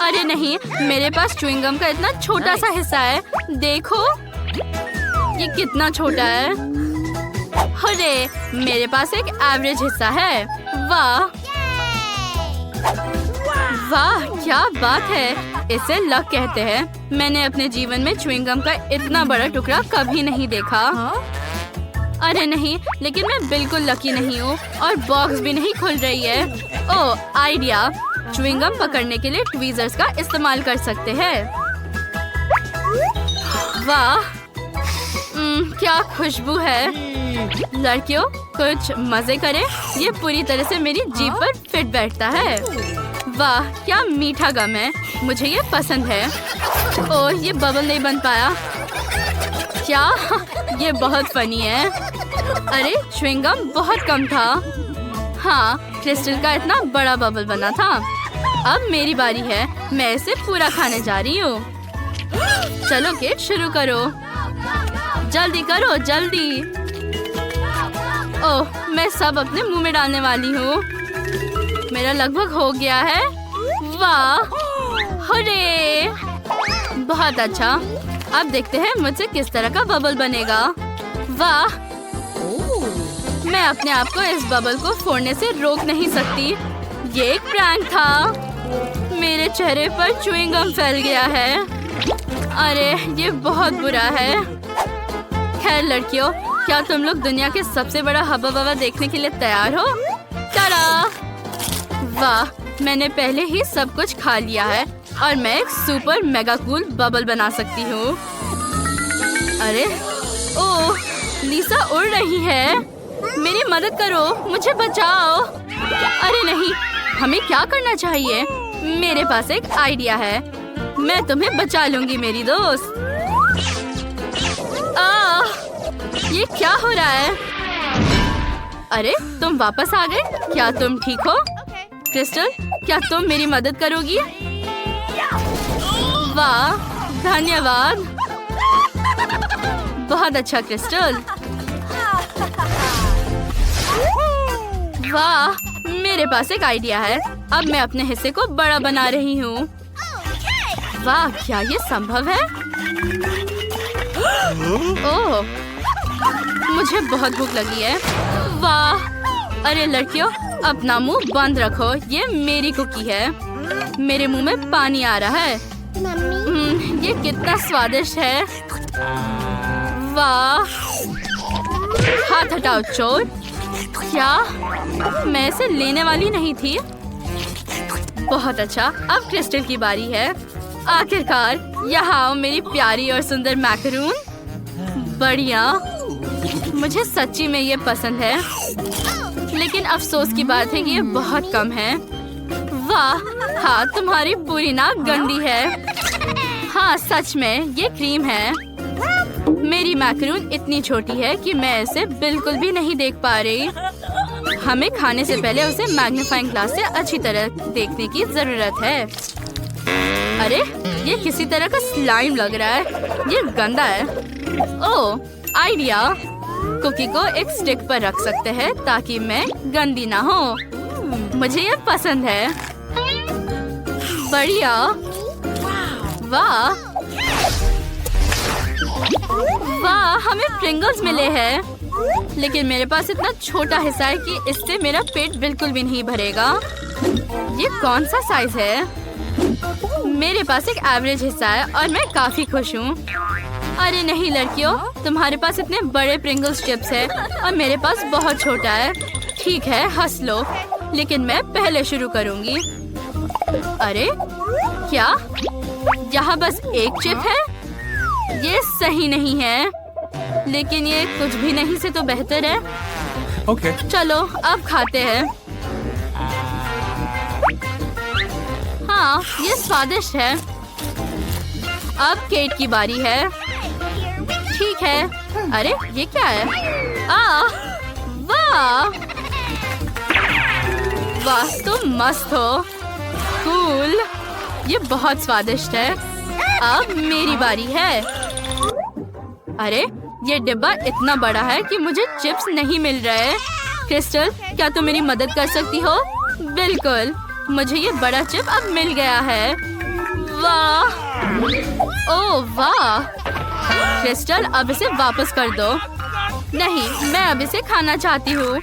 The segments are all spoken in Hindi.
अरे नहीं, मेरे पास च्युइंगम का इतना छोटा सा हिस्सा है। देखो ये कितना छोटा है। अरे मेरे पास एक एवरेज हिस्सा है। वाह वाह, क्या बात है। इसे लक कहते हैं। मैंने अपने जीवन में च्युइंगम का इतना बड़ा टुकड़ा कभी नहीं देखा। अरे नहीं, लेकिन मैं बिल्कुल लकी नहीं हूँ और बॉक्स भी नहीं खुल रही है। ओह आइडिया, च्युइंगम पकड़ने के लिए ट्वीजर्स का इस्तेमाल कर सकते हैं। वाह क्या खुशबू है। लड़कियों कुछ मजे करें। ये पूरी तरह से मेरी जीभ पर फिट बैठता है। वाह क्या मीठा गम है, मुझे ये पसंद है। ओह ये बबल नहीं बन पाया। क्या ये बहुत फनी है। अरे च्युइंगम बहुत कम था। हाँ क्रिस्टल का इतना बड़ा बबल बना था। अब मेरी बारी है, मैं इसे पूरा खाने जा रही हूँ। चलो किड शुरू करो, जल्दी करो जल्दी। ओह मैं सब अपने मुंह में डालने वाली हूँ। मेरा लगभग हो गया है। वाह अरे बहुत अच्छा। अब देखते हैं मुझसे किस तरह का बबल बनेगा। वाह मैं अपने आप को इस बबल को फोड़ने से रोक नहीं सकती। ये एक प्रैंक था। मेरे चेहरे पर च्युइंगम फैल गया है। अरे ये बहुत बुरा है। खैर लड़कियों, क्या तुम लोग दुनिया के सबसे बड़ा हवा बवा देखने के लिए तैयार हो? टाडा! वाह मैंने पहले ही सब कुछ खा लिया है और मैं एक सुपर मेगा कूल बबल बना सकती हूँ। अरे ओह लिसा उड़ रही है। मेरी मदद करो, मुझे बचाओ। अरे नहीं, हमें क्या करना चाहिए? मेरे पास एक आइडिया है। मैं तुम्हें बचा लूंगी मेरी दोस्त। ये क्या हो रहा है? अरे तुम वापस आ गए। क्या तुम ठीक हो? क्रिस्टल क्या तुम मेरी मदद करोगी? वाह धन्यवाद। बहुत अच्छा क्रिस्टल। वाह मेरे पास एक आइडिया है। अब मैं अपने हिस्से को बड़ा बना रही हूँ। वाह क्या ये संभव है? ओह मुझे बहुत भूख लगी है। वाह अरे लड़कियों अपना मुंह बंद रखो, ये मेरी कुकी है। मेरे मुंह में पानी आ रहा है। ये कितना स्वादिष्ट है। वाह हाथ हटाओ चोर। क्या मैं इसे लेने वाली नहीं थी? बहुत अच्छा, अब क्रिस्टल की बारी है। आखिरकार यहाँ आओ मेरी प्यारी और सुंदर मैकरून। बढ़िया, मुझे सच्ची में ये पसंद है, लेकिन अफसोस की बात है कि ये बहुत कम है। वाह हाँ तुम्हारी पूरी नाक गंदी है। हाँ सच में ये क्रीम है। मेरी मैकरून इतनी छोटी है कि मैं इसे बिल्कुल भी नहीं देख पा रही। हमें खाने से पहले उसे मैग्नीफाइंग ग्लास से अच्छी तरह देखने की जरूरत है। अरे ये किसी तरह का स्लाइम लग रहा है, ये गंदा है। ओह आइडिया, कुकी को एक स्टिक पर रख सकते हैं ताकि मैं गंदी ना हो। मुझे ये पसंद है। बढ़िया। वाह वाह हमें प्रिंगल्स मिले हैं, लेकिन मेरे पास इतना छोटा हिस्सा है कि इससे मेरा पेट बिल्कुल भी नहीं भरेगा। ये कौन सा साइज है? मेरे पास एक एवरेज हिस्सा है और मैं काफी खुश हूँ। अरे नहीं लड़कियों, तुम्हारे पास इतने बड़े प्रिंगल्स चिप्स है और मेरे पास बहुत छोटा है। ठीक है हंस लो, लेकिन मैं पहले शुरू करूँगी। अरे क्या यहाँ बस एक चिप है? ये सही नहीं है, लेकिन ये कुछ भी नहीं से तो बेहतर है। Okay. चलो अब खाते हैं। हाँ ये स्वादिष्ट है। अब केट की बारी है। ठीक है। अरे ये क्या है? वाह वाह तुम मस्त हो। कूल, ये बहुत स्वादिष्ट है। अब मेरी बारी है। अरे ये डिब्बा इतना बड़ा है कि मुझे चिप्स नहीं मिल रहे। क्रिस्टल क्या तुम मेरी मदद कर सकती हो? बिल्कुल, मुझे ये बड़ा चिप अब मिल गया है। वाह! ओह वाह! क्रिस्टल, अब इसे वापस कर दो। नहीं, मैं अब इसे खाना चाहती हूँ।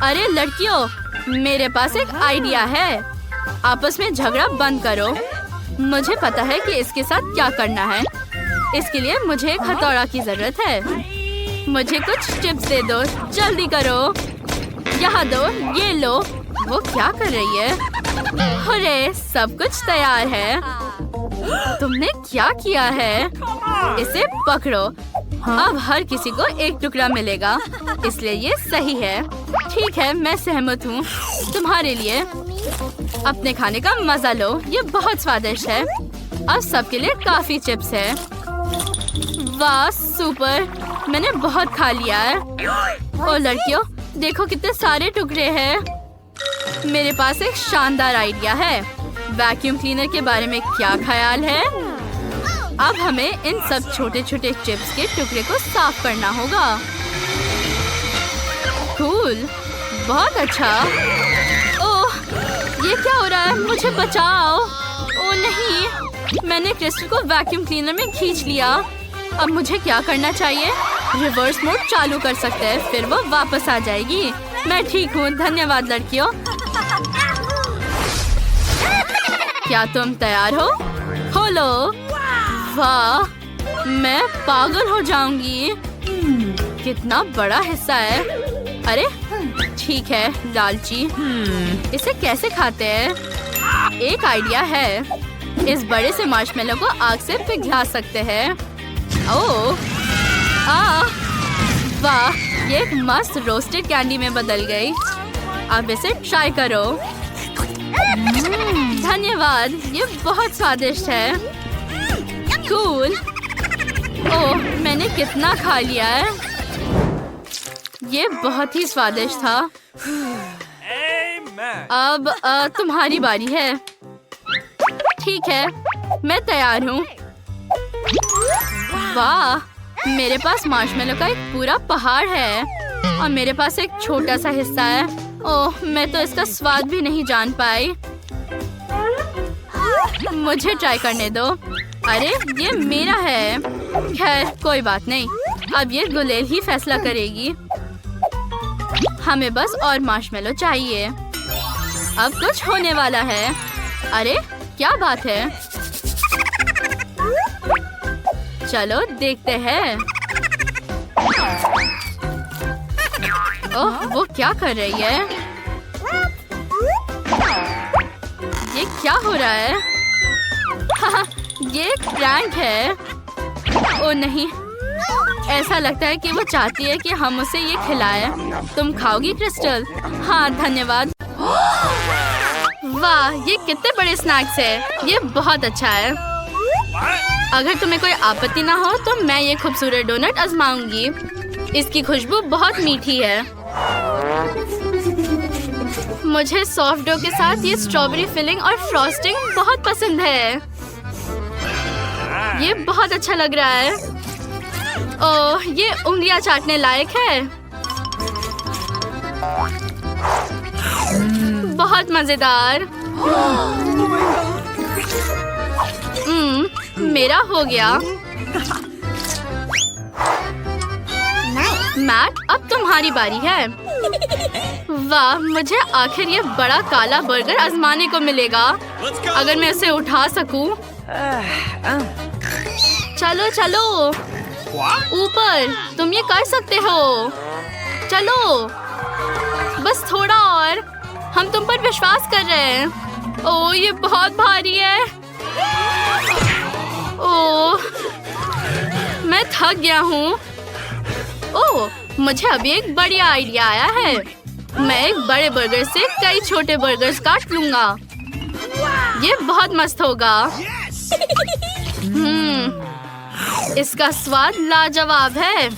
अरे लड़कियों, मेरे पास एक आइडिया है। आपस में झगड़ा बंद करो। मुझे पता है कि इसके साथ क्या करना है। इसके लिए मुझे एक हथौड़ा की जरूरत है। मुझे कुछ टिप्स दे दो, जल्दी करो। यहाँ दो, ये लो। वो क्या कर रही है? अरे सब कुछ तैयार है। तुमने क्या किया है? इसे पकड़ो। अब हर किसी को एक टुकड़ा मिलेगा, इसलिए ये सही है। ठीक है, मैं सहमत हूँ। तुम्हारे लिए अपने खाने का मजा लो, ये बहुत स्वादिष्ट है। अब सबके लिए काफी चिप्स है। वाह सुपर, मैंने बहुत खा लिया है। ओ लड़कियों, देखो कितने सारे टुकड़े हैं। मेरे पास एक शानदार आइडिया है। वैक्यूम क्लीनर के बारे में क्या ख्याल है? अब हमें इन सब छोटे छोटे चिप्स के टुकड़े को साफ करना होगा। कूल, बहुत अच्छा। ओह, ये क्या हो रहा है? मुझे बचाओ। ओह नहीं, मैंने क्रिस्टल को वैक्यूम क्लीनर में खींच लिया। अब मुझे क्या करना चाहिए? रिवर्स मोड चालू कर सकते हैं, फिर वो वापस आ जाएगी। मैं ठीक हूँ, धन्यवाद लड़कियों। क्या तुम तैयार हो? खोलो। वाह, मैं पागल हो जाऊंगी। कितना बड़ा हिस्सा है। अरे ठीक है लालची, इसे कैसे खाते हैं? एक आइडिया है। इस बड़े से मार्शमेलो को आग से पिघला सकते हैं। ओह वाह, ये एक मस्त रोस्टेड कैंडी में बदल गई। अब इसे ट्राई करो। धन्यवाद, ये बहुत स्वादिष्ट है। कूल। ओह, मैंने कितना खा लिया है। ये बहुत ही स्वादिष्ट था। अब तुम्हारी बारी है। ठीक है, मैं तैयार हूँ। वाह, मेरे पास मार्शमेलो का एक पूरा पहाड़ है और मेरे पास एक छोटा सा हिस्सा है। ओह, मैं तो इसका स्वाद भी नहीं जान पाई। मुझे ट्राई करने दो। अरे ये मेरा है। खैर कोई बात नहीं, अब ये गुलेल ही फैसला करेगी। हमें बस और मार्शमेलो चाहिए। अब कुछ होने वाला है। अरे क्या बात है? चलो देखते हैं। ओह, वो क्या कर रही है? ये क्या हो रहा है? ये एक प्रैंक है। ओ नहीं, ऐसा लगता है कि वो चाहती है कि हम उसे ये खिलाएं। तुम खाओगी क्रिस्टल? हाँ धन्यवाद। वाह, ये कितने बड़े स्नैक्स है। ये बहुत अच्छा है। अगर तुम्हें कोई आपत्ति ना हो तो मैं ये खूबसूरत डोनट आजमाऊंगी। इसकी खुशबू बहुत मीठी है। मुझे सॉफ्ट डो के साथ ये स्ट्रॉबेरी फिलिंग और फ्रॉस्टिंग बहुत पसंद है। ये बहुत अच्छा लग रहा है। ओह, ये उंगलियां चाटने लायक है। बहुत मजेदार। मेरा हो गया। मैट, अब तुम्हारी बारी है। वाह, मुझे आखिर ये बड़ा काला बर्गर आजमाने को मिलेगा, अगर मैं उसे उठा सकूं। चलो चलो ऊपर, तुम ये कर सकते हो। चलो बस थोड़ा और, हम तुम पर विश्वास कर रहे हैं। ओह, ये बहुत भारी है। ओह, मैं थक गया हूँ। ओह, मुझे अभी एक बढ़िया आइडिया आया है। मैं एक बड़े बर्गर से कई छोटे बर्गर्स काट लूंगा। ये बहुत मस्त होगा। इसका स्वाद लाजवाब है।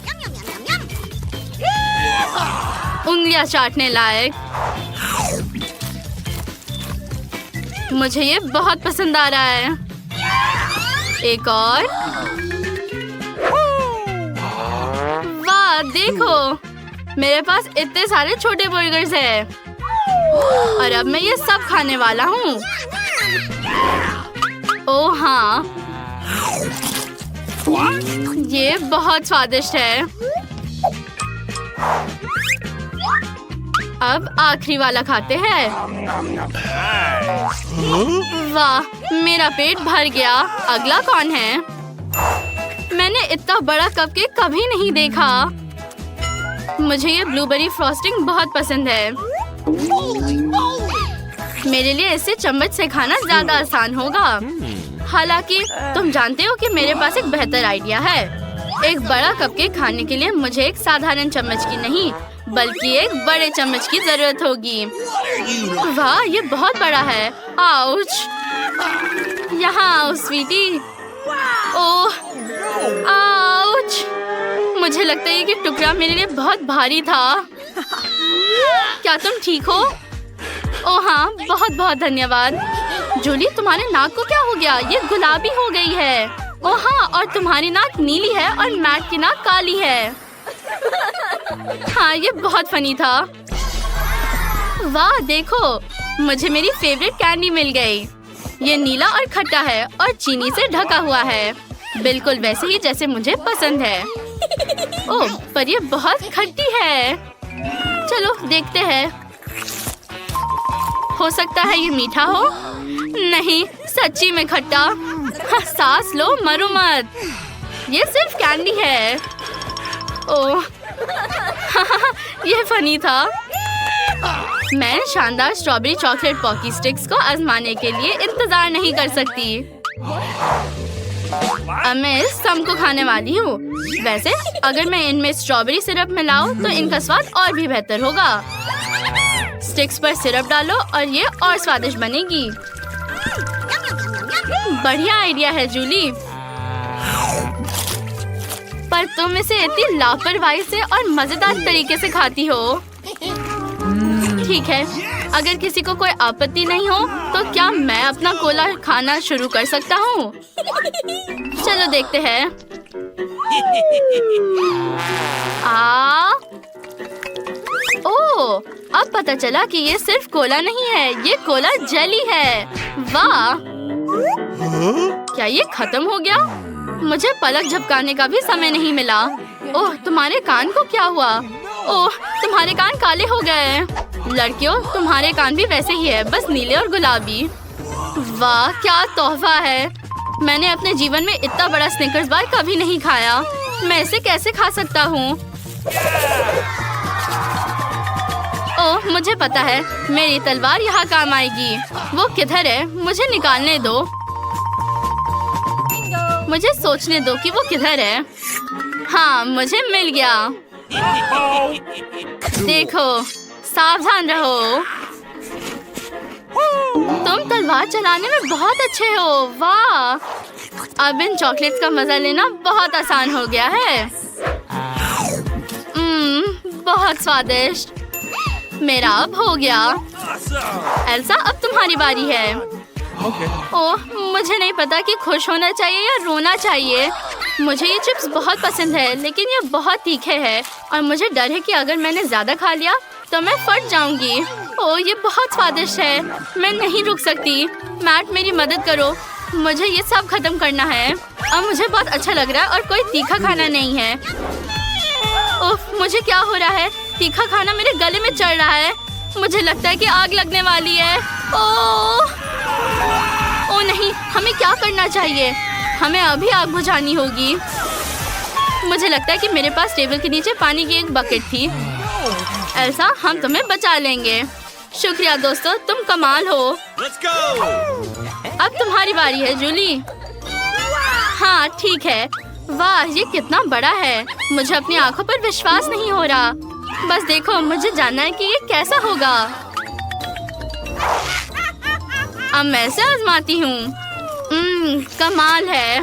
उंगलियां चाटने लायक। मुझे ये बहुत पसंद आ रहा है। एक और। वाह, देखो मेरे पास इतने सारे छोटे बर्गर्स हैं और अब मैं ये सब खाने वाला हूँ। ओह हाँ, ये बहुत स्वादिष्ट है। अब आखिरी वाला खाते हैं। वाह, मेरा पेट भर गया। अगला कौन है? मैंने इतना बड़ा कपकेक कभी नहीं देखा। मुझे ये ब्लूबेरी फ्रॉस्टिंग बहुत पसंद है। मेरे लिए इसे चम्मच से खाना ज्यादा आसान होगा। हालांकि तुम जानते हो कि मेरे पास एक बेहतर आइडिया है। एक बड़ा कपकेक खाने के लिए मुझे एक साधारण चम्मच की नहीं बल्कि एक बड़े चम्मच की जरूरत होगी। वाह, ये बहुत बड़ा है। आउच! यहाँ आओ स्वीटी। ओह, आउच! मुझे लगता है कि टुकड़ा मेरे लिए बहुत भारी था। क्या तुम ठीक हो? ओह हाँ, बहुत बहुत धन्यवाद। जूली, तुम्हारे नाक को क्या हो गया? ये गुलाबी हो गई है। ओह हाँ, और तुम्हारी नाक नीली है और मैट की नाक काली है। हाँ, ये बहुत फनी था। वाह देखो, मुझे मेरी फेवरेट कैंडी मिल गई। ये नीला और खट्टा है और चीनी से ढका हुआ है, बिल्कुल वैसे ही जैसे मुझे पसंद है। ओह, पर ये बहुत खट्टी है। चलो देखते हैं। हो सकता है ये मीठा हो। नहीं, सच्ची में खट्टा। सांस लो, मरो मत। ये सिर्फ कैंडी है। ओह, ये फनी था। मैं शानदार स्ट्रॉबेरी चॉकलेट पॉकी स्टिक्स को आजमाने के लिए इंतजार नहीं कर सकती। अब मैं इस सम को खाने वाली हूँ। वैसे अगर मैं इनमें स्ट्रॉबेरी सिरप मिलाऊं तो इनका स्वाद और भी बेहतर होगा। स्टिक्स पर सिरप डालो और ये और स्वादिष्ट बनेगी। बढ़िया आइडिया है जूली, पर तुम इसे इतनी लापरवाही से और मजेदार तरीके से खाती हो। ठीक है, अगर किसी को कोई आपत्ति नहीं हो तो क्या मैं अपना कोला खाना शुरू कर सकता हूँ? चलो देखते हैं। ओह, अब पता चला कि ये सिर्फ कोला नहीं है, ये कोला जेली है। वाह, क्या ये खत्म हो गया? मुझे पलक झपकाने का भी समय नहीं मिला। ओह, तुम्हारे कान को क्या हुआ? ओह, तुम्हारे कान काले हो गए। लड़कियों, तुम्हारे कान भी वैसे ही है, बस नीले और गुलाबी। वाह, क्या तोहफा है। मैंने अपने जीवन में इतना बड़ा स्निकर्स बार कभी नहीं खाया। मैं इसे कैसे खा सकता हूँ? ओह, मुझे पता है, मेरी तलवार यहाँ काम आएगी। वो किधर है? मुझे निकालने दो। मुझे सोचने दो कि वो किधर है। हाँ, मुझे मिल गया। देखो, सावधान रहो। तुम तलवार चलाने में बहुत अच्छे हो। वाह, अब इन चॉकलेट्स का मजा लेना बहुत आसान हो गया है। बहुत स्वादिष्ट। मेरा अब हो गया। एल्सा, अब तुम्हारी बारी है। ओह, मुझे नहीं पता कि खुश होना चाहिए या रोना चाहिए। मुझे ये चिप्स बहुत पसंद है, लेकिन ये बहुत तीखे हैं और मुझे डर है कि अगर मैंने ज्यादा खा लिया तो मैं फट जाऊंगी। ओह, ये बहुत स्वादिष्ट है। मैं नहीं रुक सकती। मैट, मेरी मदद करो। मुझे ये सब खत्म करना है। अब मुझे बहुत अच्छा लग रहा है और कोई तीखा खाना नहीं है। ओह, मुझे क्या हो रहा है? तीखा खाना मेरे गले में चढ़ रहा है। मुझे लगता है कि आग लगने वाली है। ओह नहीं, हमें क्या करना चाहिए? हमें अभी आग बुझानी होगी। मुझे लगता है कि मेरे पास टेबल के नीचे पानी की एक बकेट थी। एल्सा, हम तुम्हें बचा लेंगे। शुक्रिया दोस्तों, तुम कमाल हो। अब तुम्हारी बारी है जूली। हाँ ठीक है। वाह, ये कितना बड़ा है। मुझे अपनी आंखों पर विश्वास नहीं हो रहा। बस देखो, मुझे जानना है कि ये कैसा होगा। अब मैं इसे आजमाती हूँ। कमाल है।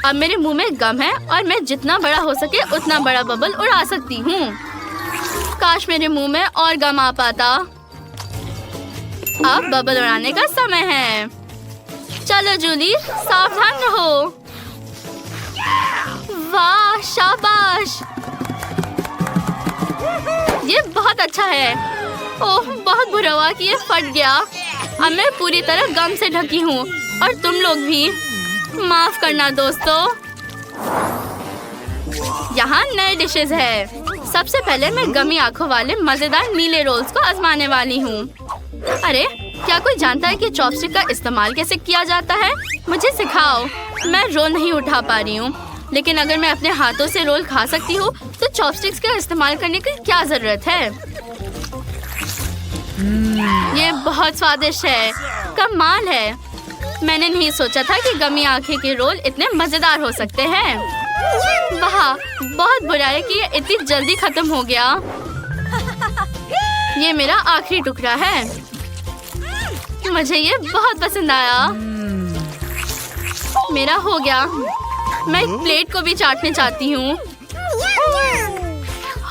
अब मेरे मुंह में गम है और मैं जितना बड़ा हो सके उतना बड़ा बबल उड़ा सकती हूँ। काश मेरे मुंह में और गम आ पाता। अब बबल उड़ाने का समय है। चलो जूली, सावधान रहो। वाह, शाबाश। ये बहुत अच्छा है। ओह, बहुत बुरा हुआ कि ये फट गया। अब मैं पूरी तरह गम से ढकी हूँ। और तुम लोग भी माफ करना दोस्तों। यहाँ नए डिशेस है। सबसे पहले मैं गमी आंखों वाले मजेदार नीले रोल्स को आजमाने वाली हूँ। अरे क्या कोई जानता है कि चॉपस्टिक का इस्तेमाल कैसे किया जाता है? मुझे सिखाओ। मैं रोल नहीं उठा पा रही हूँ, लेकिन अगर मैं अपने हाथों से रोल खा सकती हूँ तो चॉपस्टिक्स का इस्तेमाल करने की क्या जरूरत है? ये बहुत स्वादिष्ट है, कमाल है। मैंने नहीं सोचा था कि गमी आंखें के रोल इतने मजेदार हो सकते हैं। वाह, बहुत बुरा है कि ये इतनी जल्दी खत्म हो गया। ये मेरा आखिरी टुकड़ा है। मुझे ये बहुत पसंद आया। मेरा हो गया। मैं एक प्लेट को भी चाटने चाहती हूँ।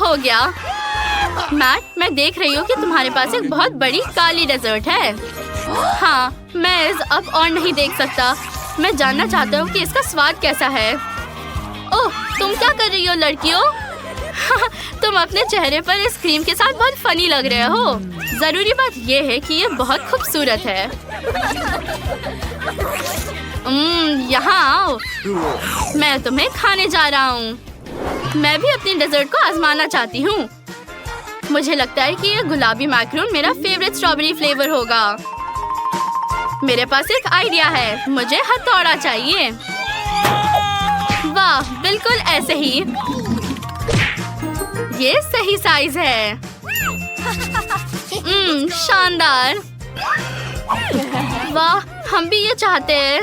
हो गया। मैट, मैं देख रही हूँ कि तुम्हारे पास एक बहुत बड़ी काली डेजर्ट है। हाँ, मैं अब और नहीं देख सकता। मैं जानना चाहता हूँ कि इसका स्वाद कैसा है। ओह, तुम क्या कर रही हो लड़कियों? तुम अपने चेहरे पर इस क्रीम के साथ बहुत फनी लग रहे हो। जरूरी बात यह है कि ये बहुत खूबसूरत है। यहाँ आओ, मैं तुम्हें खाने जा रहा हूँ। मैं भी अपनी डेजर्ट को आजमाना चाहती हूँ। मुझे लगता है कि ये गुलाबी मैक्रोन मेरा फेवरेट स्ट्रॉबेरी फ्लेवर होगा। मेरे पास एक आइडिया है। मुझे हथौड़ा चाहिए। वाह, बिल्कुल ऐसे ही। ये सही साइज है। शानदार। वाह, हम भी ये चाहते हैं।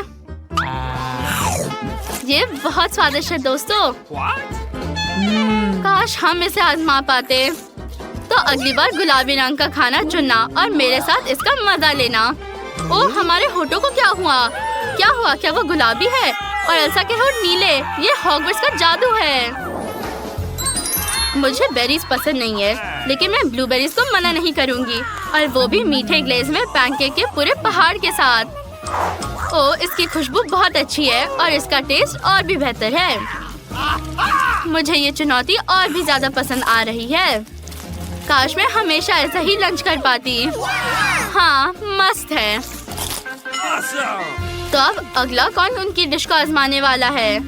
ये बहुत स्वादिष्ट है दोस्तों। काश हम इसे आजमा पाते। तो अगली बार गुलाबी रंग का खाना चुनना और मेरे साथ इसका मजा लेना। ओह, हमारे होठों को क्या हुआ? क्या वो गुलाबी है और एल्सा के होठ नीले? ये हॉगवर्ट्स का जादू है। मुझे बेरीज पसंद नहीं है, लेकिन मैं ब्लूबेरीज को मना नहीं करूंगी, और वो भी मीठे ग्लेज में पैनकेक के पूरे पहाड़ के साथ। ओह, इसकी खुशबू बहुत अच्छी है और इसका टेस्ट और भी बेहतर है। मुझे ये चुनौती और भी ज्यादा पसंद आ रही है। काश मैं हमेशा ऐसा ही लंच कर पाती। हाँ, मस्त है। तो अब अगला कौन उनकी डिश को आजमाने वाला है?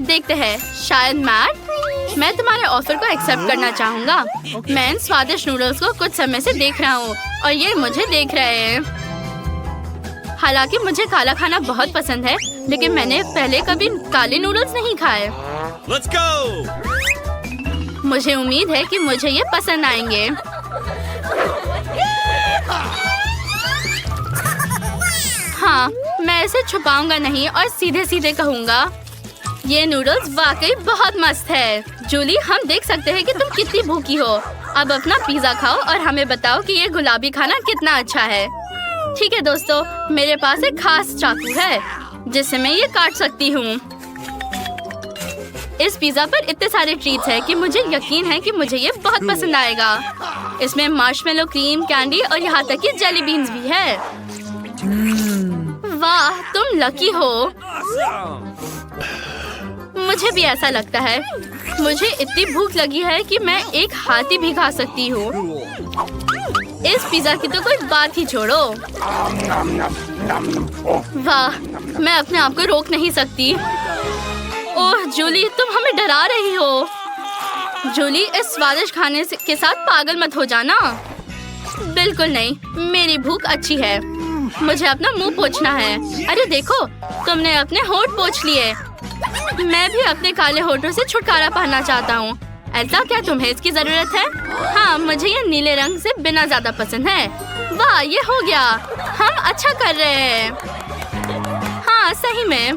देखते हैं। शायद मैट। मैं तुम्हारे ऑफर को एक्सेप्ट करना चाहूँगा। मैं इन स्वादिष्ट नूडल्स को कुछ समय से देख रहा हूँ और ये मुझे देख रहे हैं। हालांकि मुझे काला खाना बहुत पसंद है, लेकिन मैंने पहले कभी काले नूडल्स नहीं खाए। Let's go! मुझे उम्मीद है कि मुझे ये पसंद आएंगे। हाँ, मैं इसे छुपाऊंगा नहीं और सीधे सीधे कहूँगा, ये नूडल्स वाकई बहुत मस्त है। जूली, हम देख सकते हैं कि तुम कितनी भूखी हो। अब अपना पिज्जा खाओ और हमें बताओ कि ये गुलाबी खाना कितना अच्छा है। ठीक है दोस्तों, मेरे पास एक खास चाकू है जिससे मैं ये काट सकती हूँ। इस पिज्जा पर इतने सारे ट्रीट्स हैं कि मुझे यकीन है कि मुझे ये बहुत पसंद आएगा। इसमें मार्शमेलो, क्रीम, कैंडी और यहाँ तक कि जेली बीन्स भी है। वाह, तुम लकी हो। मुझे भी ऐसा लगता है। मुझे इतनी भूख लगी है कि मैं एक हाथी भी खा सकती हूँ। इस पिज्जा की तो कोई बात ही छोड़ो। वाह, मैं अपने आप को रोक नहीं सकती। ओह जूली, तुम हमें डरा रही हो। जूली, इस स्वादिष्ट खाने के साथ पागल मत हो जाना। बिल्कुल नहीं, मेरी भूख अच्छी है। मुझे अपना मुंह पोंछना है। अरे देखो, तुमने अपने होंठ पोंछ लिए। मैं भी अपने काले होठों से छुटकारा पाना चाहता हूँ। ऐसा क्या तुम्हें इसकी जरूरत है? हाँ, मुझे ये नीले रंग से बिना ज्यादा पसंद है। वाह, ये हो गया। हम अच्छा कर रहे हैं। हाँ, सही में।